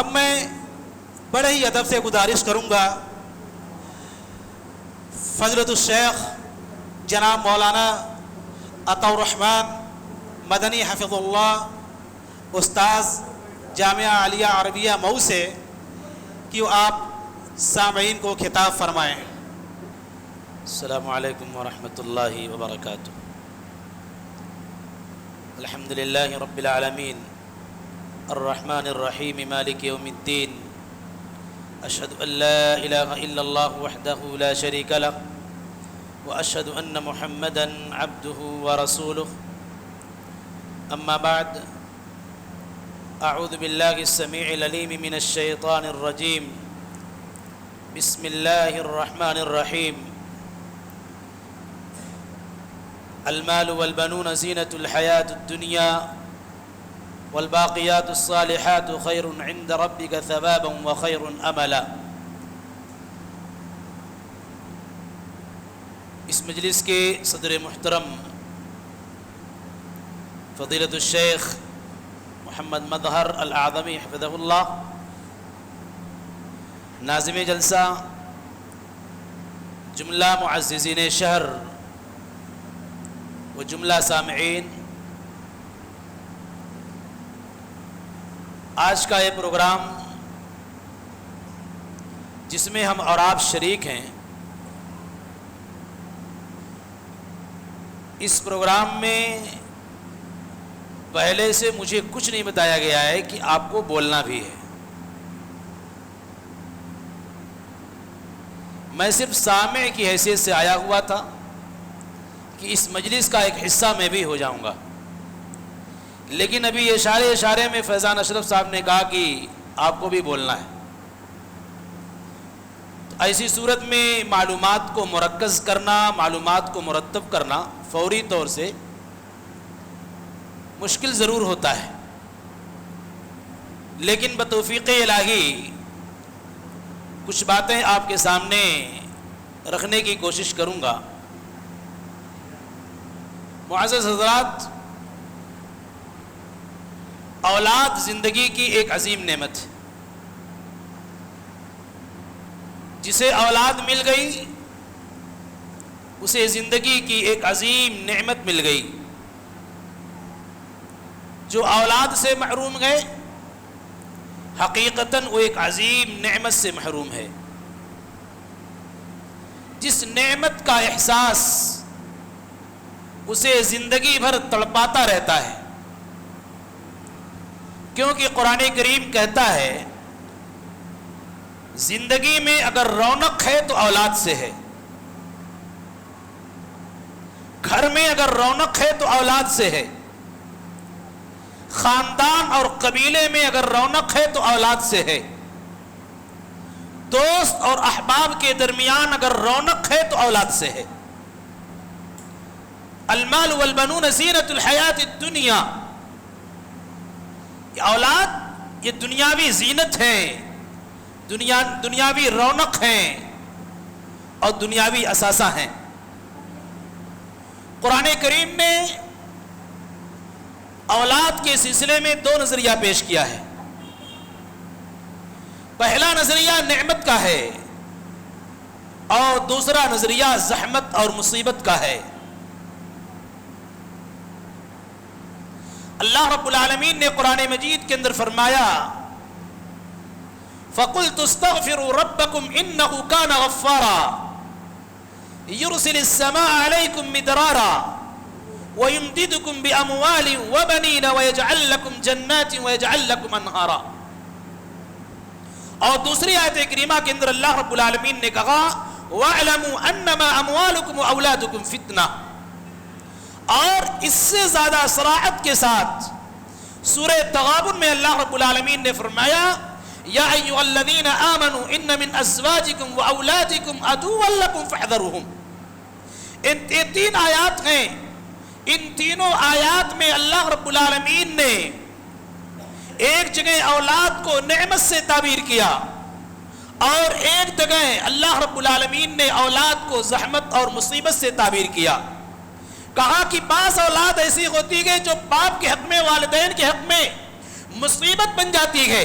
اب میں بڑے ہی ادب سے گزارش کروں گا فضلۃ الشیخ جناب مولانا عطا الرحمن مدنی حفظ اللہ استاذ جامعہ عالیہ عربیہ مئو سے کہ وہ آپ سامعین کو خطاب فرمائیں۔ السلام علیکم ورحمۃ اللہ وبرکاتہ۔ الحمد للہ رب العالمین الرحمن الرحیم مالک یوم الدین، اشہد ان لا الہ الا اللہ وحدہ لا شریک لہ واشہد ان محمدا عبدہ ورسولہ، اما بعد، اعوذ باللہ السمیع العلیم من الشیطان الرجیم، بسم اللہ الرحمن الرحیم۔ المال والبنون زینة الحیاة الدنیا والباقیات الصالحات خیر عند ربک ثوابا وخیر املا۔ اس مجلس کے صدر محترم فضیلۃ الشیخ محمد مظہر الاعظمی حفظہ اللہ، ناظم جلسہ، جملہ معززین شہر و جملہ سامعین، آج کا یہ پروگرام جس میں ہم اور آپ شریک ہیں، اس پروگرام میں پہلے سے مجھے کچھ نہیں بتایا گیا ہے کہ آپ کو بولنا بھی ہے۔ میں صرف سامع کی حیثیت سے آیا ہوا تھا کہ اس مجلس کا ایک حصہ میں بھی ہو جاؤں گا، لیکن ابھی اشارے میں فیضان اشرف صاحب نے کہا کہ آپ کو بھی بولنا ہے، تو ایسی صورت میں معلومات کو مرکز کرنا، معلومات کو مرتب کرنا فوری طور سے مشکل ضرور ہوتا ہے، لیکن بتوفیق الہی کچھ باتیں آپ کے سامنے رکھنے کی کوشش کروں گا۔ معزز حضرات، اولاد زندگی کی ایک عظیم نعمت ہے۔ جسے اولاد مل گئی اسے زندگی کی ایک عظیم نعمت مل گئی۔ جو اولاد سے محروم گئے حقیقتاً وہ ایک عظیم نعمت سے محروم ہے، جس نعمت کا احساس اسے زندگی بھر تڑپاتا رہتا ہے، کیونکہ قرآن کریم کہتا ہے زندگی میں اگر رونق ہے تو اولاد سے ہے، گھر میں اگر رونق ہے تو اولاد سے ہے، خاندان اور قبیلے میں اگر رونق ہے تو اولاد سے ہے، دوست اور احباب کے درمیان اگر رونق ہے تو اولاد سے ہے۔ المال والبنون زینۃ الحیات الدنیا، یہ اولاد یہ دنیاوی زینت ہے، دنیاوی رونق ہیں اور دنیاوی اثاثہ ہیں۔ قرآن کریم نے اولاد کے سلسلے میں دو نظریہ پیش کیا ہے۔ پہلا نظریہ نعمت کا ہے اور دوسرا نظریہ زحمت اور مصیبت کا ہے۔ اللہ رب العالمین نے قرآن مجید کے اندر فرمایا فَقُلْتُ اسْتَغْفِرُوا رَبَّكُمْ إِنَّهُ كَانَ غَفَّارًا يُرْسِلِ السَّمَاءَ عَلَيْكُمْ مِدْرَارًا وَيُمْدِدُكُمْ بِأَمْوَالٍ وَبَنِينَ وَيَجْعَلْ لَكُمْ جَنَّاتٍ وَيَجْعَلْ لَكُمْ أَنْهَارًا۔ اور دوسری آیت کریمہ کے اندر اللہ رب العالمین نے کہا وَاعْلَمُوا أَنَّمَا أَمْوَالُكُمْ وَأَوْلَادُكُمْ فِتْنَةٌ۔ اور اس سے زیادہ صراحت کے ساتھ سورہ تغابن میں اللہ رب العالمین نے فرمایا یا ایھا الذین آمنوا ان من ازواجکم واولادکم عدوا لکم فاحذروہم۔ یہ تین آیات ہیں، ان تینوں آیات میں اللہ رب العالمین نے ایک جگہ اولاد کو نعمت سے تعبیر کیا اور ایک جگہ اللہ رب العالمین نے اولاد کو زحمت اور مصیبت سے تعبیر کیا۔ کہا کہ بعض اولاد ایسی ہوتی ہے جو باپ کے حق میں، والدین کے حق میں مصیبت بن جاتی ہے،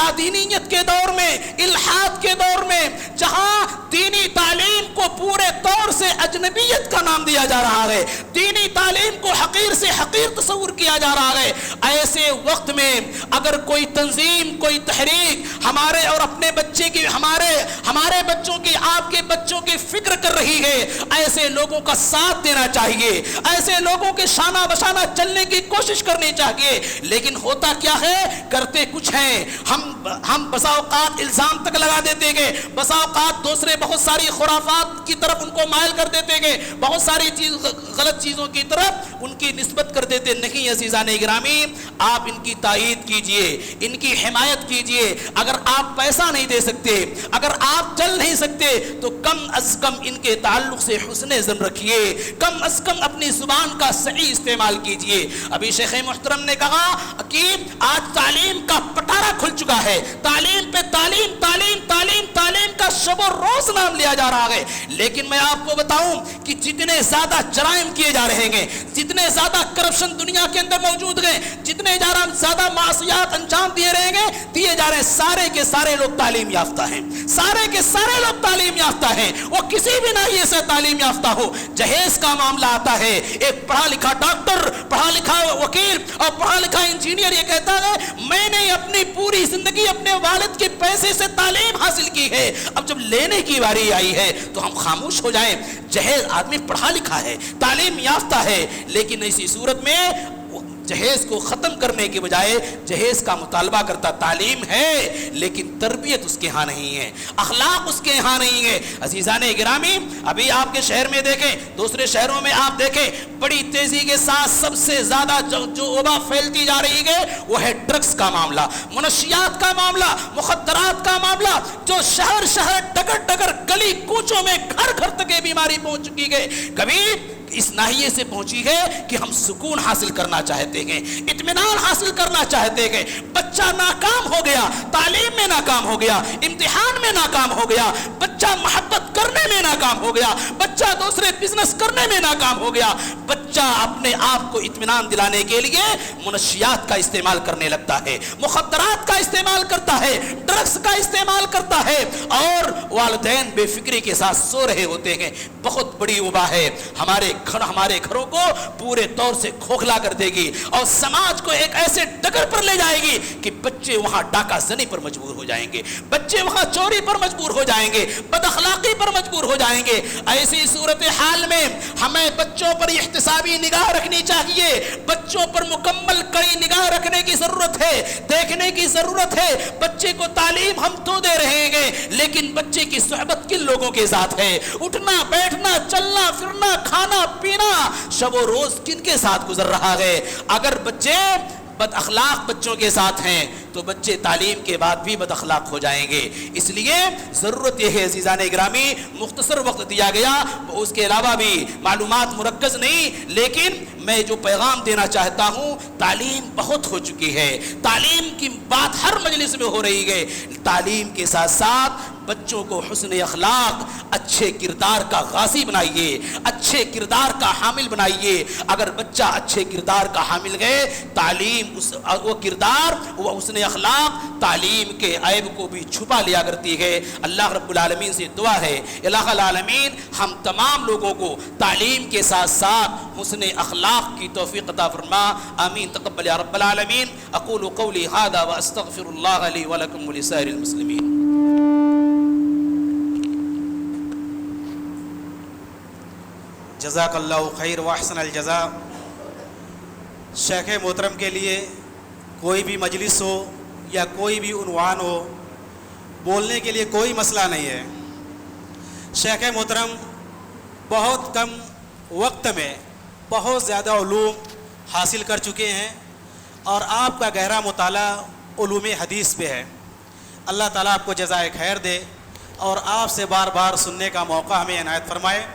لادینیت کے دور میں، الحاد کے دور میں، جہاں دینی تعلیم کو پورے طور سے اجنبیت کا نام دیا جا رہا ہے، دینی تعلیم کو حقیر سے حقیر تصور کیا جا رہا ہے، ایسے وقت میں اگر کوئی تنظیم، کوئی تحریک ہمارے اور اپنے بچے کی، ہمارے بچوں کی، آپ کے بچوں کی فکر کر رہی ہے، ایسے لوگوں کا ساتھ دینا چاہیے، ایسے لوگوں کے شانہ بشانہ چلنے کی کوشش کرنی چاہیے۔ لیکن ہوتا کیا ہے، کرتے کچھ ہیں، ہم بسا اوقات الزام تک لگا دیتے گے، بسا اوقات دوسرے بہت ساری خرافات کی طرف ان کو مائل کر دیتے گے، بہت ساری غلط چیزوں کی طرف ان کی نسبت کر دیتے۔ نہیں عزیزان گرامی، آپ ان کی تائید کیجئے، ان کی حمایت کیجئے۔ اگر آپ پیسہ نہیں دے سکتے، اگر آپ چل نہیں سکتے، تو کم از کم ان کے تعلق سے حسن ظن رکھیے، کم از کم اپنی زبان کا صحیح استعمال کیجئے۔ ابھی شیخ محترم نے کہا کہ آج تعلیم کا پٹارا کھل چکا ہے، تعلیم پہ تعلیم، تعلیم تعلیم تعلیم کا شب و روز نام لیا جا رہا ہے۔ لیکن میں آپ کو بتاؤں کہ جتنے زیادہ جرائم کیے جا رہے ہیں، جتنے زیادہ کرپشن دنیا کے اندر موجود ہیں، جتنے زیادہ معصیات انجام دیے جا رہے ہیں، سارے کے سارے لوگ تعلیم یافتہ ہیں، سارے کے سارے لوگ تعلیم یافتہ ہیں۔ وہ کسی بھی ناحیے سے تعلیم یافتہ ہو۔ جہیز کا معاملہ آتا ہے، ایک پڑھا لکھا ڈاکٹر، پڑھا لکھا وکیل اور پڑھا لکھا انجینئر یہ کہتا ہے میں نے اپنی پوری زندگی اپنے والد کے پیسے سے تعلیم حاصل کی ہے، اب جب لینے کی باری آئی ہے تو ہم خاموش ہو جائیں۔ جہیز آدمی پڑھا لکھا ہے، تعلیم یافتہ ہے، لیکن ایسی صورت میں جہیز کو ختم کرنے کے بجائے جہیز کا مطالبہ کرتا۔ تعلیم ہے لیکن تربیت اس کے ہاں نہیں ہے، اخلاق اس کے ہاں نہیں ہے۔ عزیزان گرامی، ابھی آپ کے شہر میں دیکھیں، دوسرے شہروں میں آپ دیکھیں، بڑی تیزی کے ساتھ سب سے زیادہ جو وبا پھیلتی جا رہی ہے وہ ہے ڈرگس کا معاملہ، منشیات کا معاملہ، مخدرات کا معاملہ، جو شہر شہر ڈگر ڈگر گلی کوچوں میں گھر گھر تک یہ بیماری پہنچ چکی ہے۔ کبھی اس ناحیے سے پہنچی ہے کہ ہم سکون حاصل کرنا چاہتے ہیں، اطمینان حاصل کرنا چاہتے ہیں، بچہ ناکام ہو گیا، تعلیم میں ناکام ہو گیا، امتحان میں ناکام ہو گیا، بچہ محبت کرنے میں ناکام ہو گیا، بچہ دوسرے بزنس کرنے میں ناکام ہو گیا، بچہ اپنے آپ کو اطمینان دلانے کے لیے منشیات کا استعمال کرنے لگتا ہے، مخدرات کا استعمال کرتا ہے، ڈرگس کا استعمال کرتا ہے، اور والدین بے فکری کے ساتھ سو رہے ہوتے ہیں۔ بہت بڑی وبا ہے، ہمارے گھروں کو پورے طور سے کھوکھلا کر دے گی اور سماج کو ایک ایسے ڈگر پر لے جائے گی کہ بچے وہاں ڈاکہ زنی پر مجبور ہو جائیں گے، بچے وہاں چوری پر مجبور ہو جائیں گے، بد اخلاقی پر مجبور ہو جائیں گے۔ ایسی صورتحال میں ہمیں بچوں پر احتسابی نگاہ رکھنی چاہیے، بچوں پر مکمل کڑی نگاہ رکھنے کی ضرورت ہے، دیکھنے کی ضرورت ہے۔ بچے کو تعلیم ہم تو دے رہے ہیں، لیکن بچے کی صحبت کن لوگوں کے ساتھ ہے، اٹھنا بیٹھنا چلنا پھرنا کھانا پینا شب و روز کن کے ساتھ گزر رہا ہے۔ اگر بچے بد اخلاق بچوں کے ساتھ ہیں تو بچے تعلیم کے بعد بھی بد اخلاق ہو جائیں گے۔ اس لیے ضرورت یہ ہے عزیزان گرامی، مختصر وقت دیا گیا، اس کے علاوہ بھی معلومات مرکز نہیں، لیکن میں جو پیغام دینا چاہتا ہوں، تعلیم بہت ہو چکی ہے، تعلیم کی بات ہر مجلس میں ہو رہی ہے۔ تعلیم کے ساتھ ساتھ بچوں کو حسن اخلاق، اچھے کردار کا غازی بنائیے، اچھے کردار کا حامل بنائیے۔ اگر بچہ اچھے کردار کا حامل ہے، تعلیم وہ کردار، وہ حسن اخلاق تعلیم کے عیب کو بھی چھپا لیا کرتی ہے۔ اللہ رب العالمین سے دعا ہے، الہ العالمین ہم تمام لوگوں کو تعلیم کے ساتھ ساتھ حسن اخلاق کی توفیق عطا فرما، آمین تقبل یا رب العالمین۔ اقول قولی ھذا واستغفر اللہ لی ولکم ولسائر المسلمین۔ جزاک اللہ خیر واحسن الجزاء۔ شیخ محترم کے لیے کوئی بھی مجلس ہو یا کوئی بھی عنوان ہو، بولنے کے لیے کوئی مسئلہ نہیں ہے۔ شیخ محترم بہت کم وقت میں بہت زیادہ علوم حاصل کر چکے ہیں، اور آپ کا گہرا مطالعہ علوم حدیث پہ ہے۔ اللہ تعالیٰ آپ کو جزائے خیر دے اور آپ سے بار بار سننے کا موقع ہمیں عنایت فرمائے۔